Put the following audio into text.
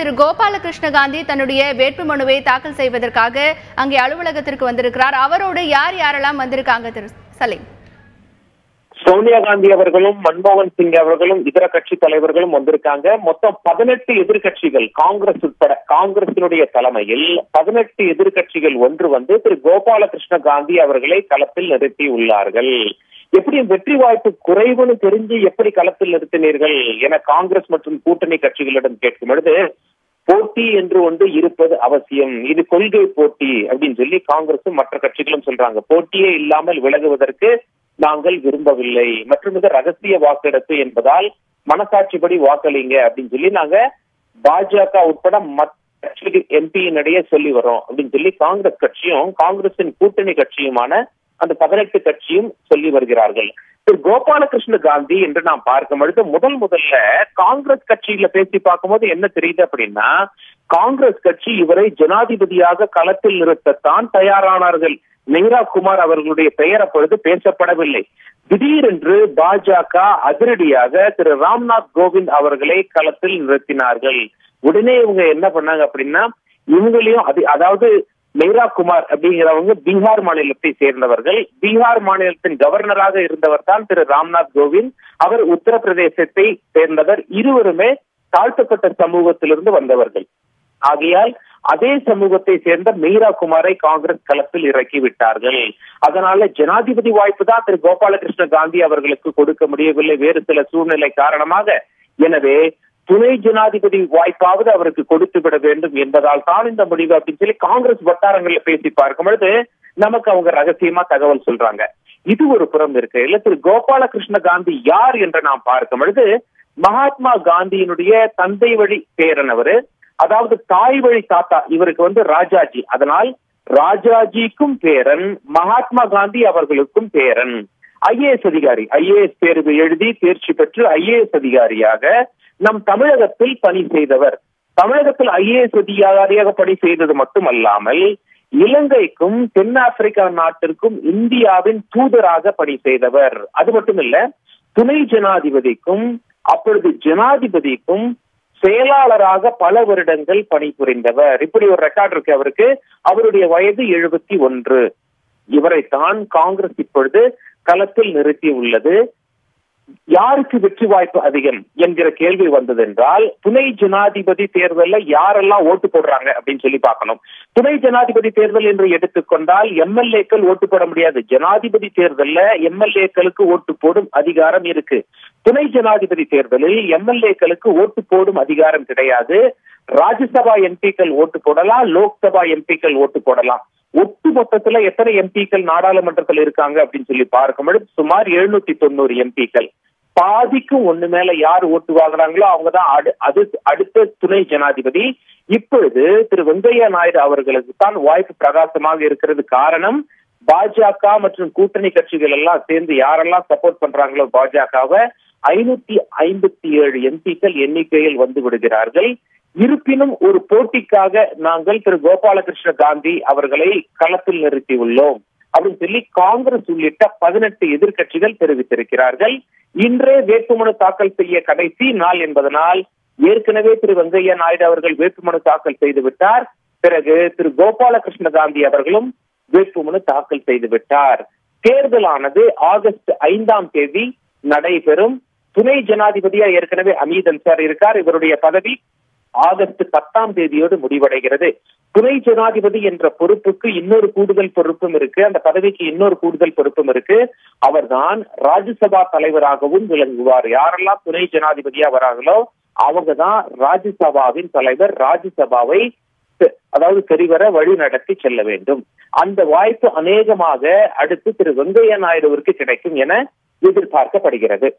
திரு கோபாலகிருஷ்ண காந்தி தன்னுடைய வேட்புமனுவை தாக்கல் செய்வதற்காக அங்கே அலுவலகத்திற்கு வந்திருக்கிறார். அவரோடு யார் யாரெல்லாம் வந்திருக்காங்க திரு சலீம்? சோனியா காந்தி அவர்களும் மன்மோகன் சிங் அவர்களும் இதர கட்சி தலைவர்களும் வந்திருக்காங்க. மொத்தம் 18 எதிர்கட்சிகள், காங்கிரஸ் உட்பட காங்கிரசினுடைய தலைமையில் 18 எதிர்கட்சிகள் ஒன்று வந்து திரு கோபாலகிருஷ்ண காந்தி அவர்களை களத்தில் நிறுத்தி உள்ளார்கள். எப்படியும் வெற்றி வாய்ப்பு குறைவுன்னு தெரிஞ்சு எப்படி களத்தில் நிறுத்தினீர்கள் என காங்கிரஸ் மற்றும் கூட்டணி கட்சிகளிடம் கேட்கும் பொழுது, போட்டி என்று ஒன்று இருப்பது அவசியம், இது கொள்கை போட்டி அப்படின்னு சொல்லி காங்கிரசும் மற்ற கட்சிகளும் சொல்றாங்க. போட்டியே இல்லாமல் விலகுவதற்கு நாங்கள் விரும்பவில்லை மற்றும் இது ரகசிய வாக்கெடுப்பு என்பதால் மனசாட்சிப்படி வாக்களிங்க அப்படின்னு சொல்லி நாங்க பாஜக உட்பட மற்ற எம்பியினிடையே சொல்லி வரோம் அப்படின்னு சொல்லி காங்கிரஸ் கட்சியும் காங்கிரசின் கூட்டணி கட்சியுமான அந்த 18 கட்சியும் சொல்லி வருகிறார்கள். திரு கோபாலகிருஷ்ண காந்தி என்று நாம் பார்க்கும் பொழுது முதல்ல காங்கிரஸ் கட்சியில பேசி பார்க்கும்போது என்ன தெரியுது அப்படின்னா, காங்கிரஸ் கட்சி இவரை ஜனாதிபதியாக களத்தில் நிறுத்தத்தான் தயாரானார்கள். நெஹ்ரா குமார் அவர்களுடைய பெயர் அப்பொழுது பேசப்படவில்லை. திடீரென்று பாஜக அதிரடியாக திரு ராம்நாத் கோவிந்த் அவர்களை களத்தில் நிறுத்தினார்கள். உடனே இவங்க என்ன பண்ணாங்க அப்படின்னா, இவங்களையும் அதாவது நெஹ்ரா குமார் அப்படிங்கிறவங்க பீகார் மாநிலத்தை சேர்ந்தவர்கள். பீகார் மாநிலத்தின் கவர்னராக இருந்தவர் தான் திரு ராம்நாத் கோவிந்த். அவர் உத்தரப்பிரதேசத்தை சேர்ந்தவர். இருவருமே தாழ்த்தப்பட்ட சமூகத்திலிருந்து வந்தவர்கள். ஆகையால் அதே சமூகத்தை சேர்ந்த மீரா குமாரை காங்கிரஸ் களத்தில் இறக்கி விட்டார்கள். அதனால ஜனாதிபதி வாய்ப்பு தான் திரு கோபாலகிருஷ்ண காந்தி அவர்களுக்கு கொடுக்க முடியவில்லை வேறு சில சூழ்நிலை காரணமாக. எனவே துணை ஜனாதிபதி வாய்ப்பாவது அவருக்கு கொடுத்து விட வேண்டும் என்பதால் தான் இந்த முடிவு அப்படின்னு சொல்லி காங்கிரஸ் வட்டாரங்களில் பேசி பார்க்கும் பொழுது நமக்கு அவங்க ரகசியமா தகவல் சொல்றாங்க. இது ஒரு புறம் இருக்கு. இல்ல திரு கோபாலகிருஷ்ண காந்தி யார் என்று நாம் பார்க்கும் பொழுது, மகாத்மா காந்தியினுடைய தந்தை வழி பேரன் அவரு, அதாவது தாய் வழி தாத்தா இவருக்கு வந்து ராஜாஜி. அதனால் ராஜாஜிக்கும் பேரன், மகாத்மா காந்தி அவர்களுக்கும் பேரன். ஐஏஎஸ் அதிகாரி, ஐஏஎஸ் தேர்வு எழுதி தேர்ச்சி பெற்று ஐஏஎஸ் அதிகாரியாக நம் தமிழகத்தில் பணி செய்தவர். தமிழகத்தில் ஐஏஎஸ் அதிகாரியாக பணி செய்தது மட்டுமல்லாமல் இலங்கைக்கும் தென்னாப்பிரிக்கா நாட்டிற்கும் இந்தியாவின் தூதராக பணி செய்தவர். அது மட்டுமில்ல, துணை ஜனாதிபதிக்கும் அப்பொழுது ஜனாதிபதிக்கும் செயலாளராக பல வருடங்கள் பணிபுரிந்தவர். இப்படி ஒரு ரெக்கார்ட் இருக்கு அவருக்கு. அவருடைய வயது 71. இவரைத்தான் காங்கிரஸ் இப்பொழுது களத்தில் நிறுத்தி உள்ளது. யாருக்கு வெற்றி வாய்ப்பு அதிகம் என்கிற கேள்வி வந்ததென்றால், துணை ஜனாதிபதி தேர்தலில் யாரெல்லாம் ஓட்டு போடுறாங்க அப்படின்னு சொல்லி பார்க்கணும். துணை ஜனாதிபதி தேர்தல் என்று எடுத்துக்கொண்டால் எம்எல்ஏக்கள் ஓட்டு போட முடியாது. ஜனாதிபதி தேர்தலில் எம்எல்ஏக்களுக்கு ஓட்டு போடும் அதிகாரம் இருக்கு. துணை ஜனாதிபதி தேர்தலில் எம்எல்ஏக்களுக்கு ஓட்டு போடும் அதிகாரம் கிடையாது. ராஜ்யசபா எம்பிக்கள் ஓட்டு போடலாம், லோக்சபா எம்பிக்கள் ஓட்டு போடலாம். ஒட்டு மொத்தத்துல எத்தனை எம்பிக்கள் நாடாளுமன்றத்தில் இருக்காங்க அப்படின்னு சொல்லி பார்க்கும்போது சுமார் 790 எம்பிக்கள். பாதிக்கும் ஒண்ணு மேல யார் ஓட்டு வாங்குறாங்களோ அவங்கதான் அடுத்த துணை ஜனாதிபதி. இப்பொழுது திரு வெங்கையா நாயுடு அவர்களுக்கு தான் வாய்ப்பு பிரகாசமாக இருக்கிறது. காரணம், பாஜக மற்றும் கூட்டணி கட்சிகள் எல்லாம் சேர்ந்து யாரெல்லாம் சப்போர்ட் பண்றாங்களோ பாஜகவை 557 எம்பிக்கள் எண்ணிக்கையில் வந்து விடுகிறார்கள். இருப்பினும் ஒரு போட்டிக்காக நாங்கள் திரு கோபாலகிருஷ்ண காந்தி அவர்களை களத்தில் நிறுத்தி உள்ளோம் அப்படின்னு சொல்லி காங்கிரஸ் உள்ளிட்ட 18 எதிர்கட்சிகள் தெரிவித்திருக்கிறார்கள். இன்றே வேட்புமனு தாக்கல் செய்ய கடைசி நாள் என்பதனால் ஏற்கனவே திரு வெங்கையா நாயுடு அவர்கள் வேட்புமனு தாக்கல் செய்து விட்டார். பிறகு திரு கோபாலகிருஷ்ண காந்தி அவர்களும் வேட்புமனு தாக்கல் செய்து விட்டார். தேர்தலானது ஆகஸ்ட் 5ஆம் தேதி நடைபெறும். துணை ஜனாதிபதியா ஏற்கனவே அமீத் அன்சாரி இருக்கார். இவருடைய பதவி ஆகஸ்ட் 10ஆம் தேதியோடு முடிவடைகிறது. துணை ஜனாதிபதி என்ற பொறுப்புக்கு இன்னொரு கூடுதல் பொறுப்பும் இருக்கு. அந்த பதவிக்கு இன்னொரு கூடுதல் பொறுப்பும் இருக்கு. அவர்தான் ராஜ்யசபா தலைவராகவும் விளங்குவார். யாரெல்லாம் துணை ஜனாதிபதியா வராங்களோ அவங்கதான் ராஜ்யசபாவின் தலைவர். ராஜ்யசபாவை அதாவது சரிவர வழி நடத்தி செல்ல வேண்டும். அந்த வாய்ப்பு அநேகமாக அடுத்து திரு வெங்கையா நாயுடுவிற்கு கிடைக்கும் என எதிர்பார்க்கப்படுகிறது.